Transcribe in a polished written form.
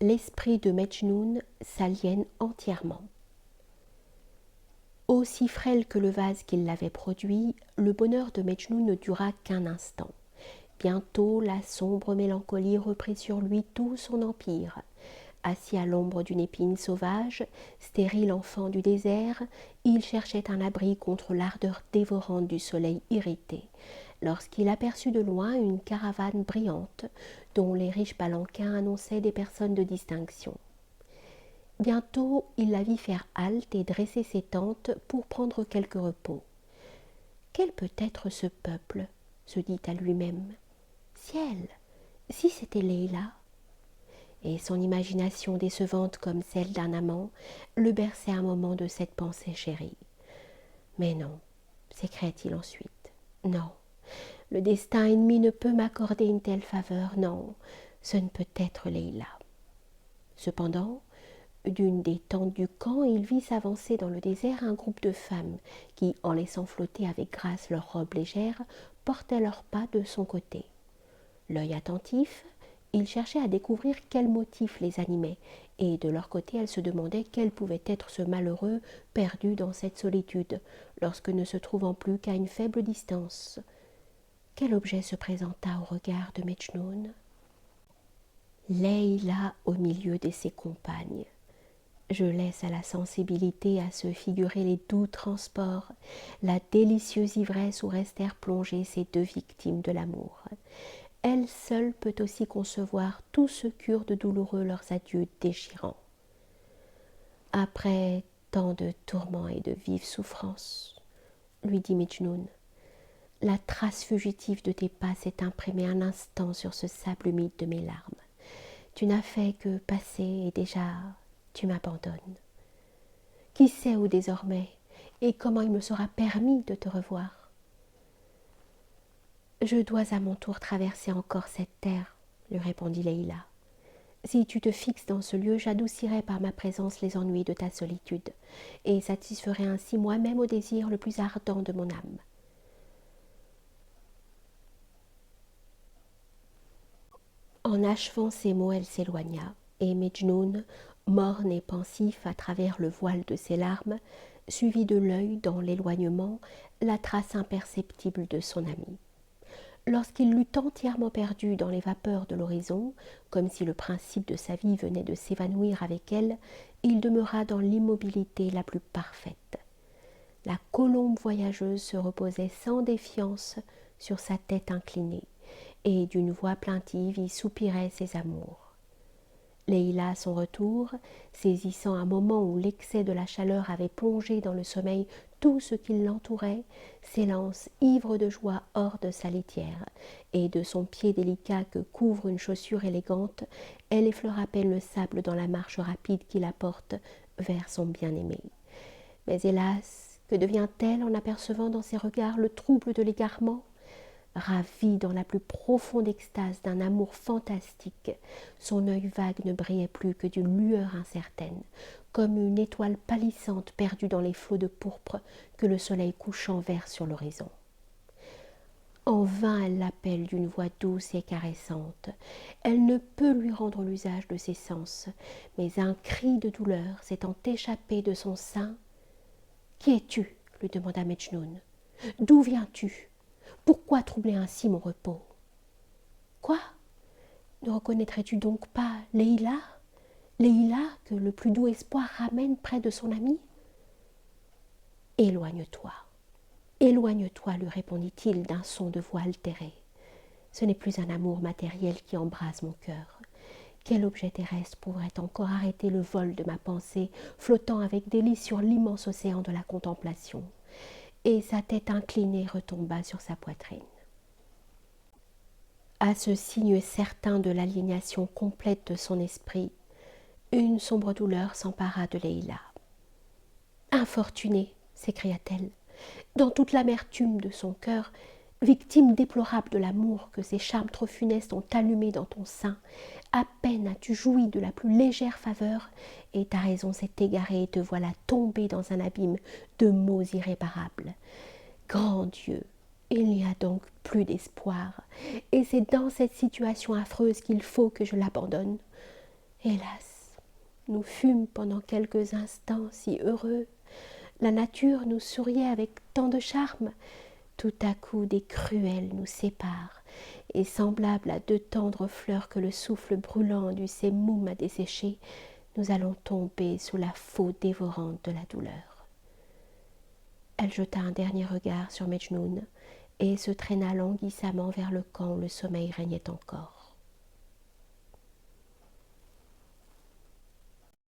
l'esprit de Mejnoun s'aliène entièrement. Aussi frêle que le vase qui l'avait produit, le bonheur de Mejnoun ne dura qu'un instant. Bientôt, la sombre mélancolie reprit sur lui tout son empire. Assis à l'ombre d'une épine sauvage, stérile enfant du désert, il cherchait un abri contre l'ardeur dévorante du soleil irrité, lorsqu'il aperçut de loin une caravane brillante, dont les riches palanquins annonçaient des personnes de distinction. Bientôt, il la vit faire halte et dresser ses tentes pour prendre quelque repos. « Quel peut être ce peuple ?» se dit à lui-même. « Ciel, si c'était Leila !» Et son imagination décevante comme celle d'un amant le berçait un moment de cette pensée chérie. « Mais non, s'écria-t-il ensuite, non, le destin ennemi ne peut m'accorder une telle faveur, non, ce ne peut être Leila. » Cependant, d'une des tentes du camp, il vit s'avancer dans le désert un groupe de femmes qui, en laissant flotter avec grâce leurs robes légères, portaient leurs pas de son côté. L'œil attentif, il cherchait à découvrir quel motif les animait, et de leur côté, elles se demandaient quel pouvait être ce malheureux perdu dans cette solitude, lorsque ne se trouvant plus qu'à une faible distance. Quel objet se présenta au regard de Mejnoun? Leila au milieu de ses compagnes. Je laisse à la sensibilité à se figurer les doux transports, la délicieuse ivresse où restèrent plongées ces deux victimes de l'amour. Elle seule peut aussi concevoir tout ce cure de douloureux leurs adieux déchirants. Après tant de tourments et de vives souffrances, lui dit Mejnoun, la trace fugitive de tes pas s'est imprimée un instant sur ce sable humide de mes larmes. Tu n'as fait que passer et déjà tu m'abandonnes. Qui sait où désormais et comment il me sera permis de te revoir? Je dois à mon tour traverser encore cette terre, lui répondit Leila. Si tu te fixes dans ce lieu, j'adoucirai par ma présence les ennuis de ta solitude et satisferai ainsi moi-même au désir le plus ardent de mon âme. En achevant ces mots, elle s'éloigna, et Mejnoun, morne et pensif à travers le voile de ses larmes, suivit de l'œil, dans l'éloignement, la trace imperceptible de son amie. Lorsqu'il l'eut entièrement perdue dans les vapeurs de l'horizon, comme si le principe de sa vie venait de s'évanouir avec elle, il demeura dans l'immobilité la plus parfaite. La colombe voyageuse se reposait sans défiance sur sa tête inclinée, et d'une voix plaintive y soupirait ses amours. Leila, à son retour, saisissant un moment où l'excès de la chaleur avait plongé dans le sommeil tout ce qui l'entourait, s'élance ivre de joie hors de sa litière, et de son pied délicat que couvre une chaussure élégante, elle effleure à peine le sable dans la marche rapide qui la porte vers son bien-aimé. Mais hélas, que devient-elle en apercevant dans ses regards le trouble de l'égarement? Ravie dans la plus profonde extase d'un amour fantastique, son œil vague ne brillait plus que d'une lueur incertaine, comme une étoile pâlissante perdue dans les flots de pourpre que le soleil couchant verse sur l'horizon. En vain elle l'appelle d'une voix douce et caressante. Elle ne peut lui rendre l'usage de ses sens, mais un cri de douleur s'étant échappé de son sein. « Qui es-tu » lui demanda Mejnoun. « D'où viens-tu ? Pourquoi troubler ainsi mon repos? » « Quoi? Ne reconnaîtrais-tu donc pas Leila? Leila que le plus doux espoir ramène près de son ami? »« Éloigne-toi, éloigne-toi, lui répondit-il d'un son de voix altéré. Ce n'est plus un amour matériel qui embrase mon cœur. Quel objet terrestre pourrait encore arrêter le vol de ma pensée, flottant avec délice sur l'immense océan de la contemplation? Et sa tête inclinée retomba sur sa poitrine. À ce signe certain de l'aliénation complète de son esprit, une sombre douleur s'empara de Leila. « Infortunée !» s'écria-t-elle, dans toute l'amertume de son cœur, victime déplorable de l'amour que ces charmes trop funestes ont allumé dans ton sein, à peine as-tu joui de la plus légère faveur, et ta raison s'est égarée et te voilà tombée dans un abîme de maux irréparables. Grand Dieu, il n'y a donc plus d'espoir, et c'est dans cette situation affreuse qu'il faut que je l'abandonne. Hélas, nous fûmes pendant quelques instants si heureux, la nature nous souriait avec tant de charme, tout à coup des cruelles nous séparent, et semblables à deux tendres fleurs que le souffle brûlant du sémoum a desséchées, nous allons tomber sous la faux dévorante de la douleur. Elle jeta un dernier regard sur Mejnoun et se traîna languissamment vers le camp où le sommeil régnait encore.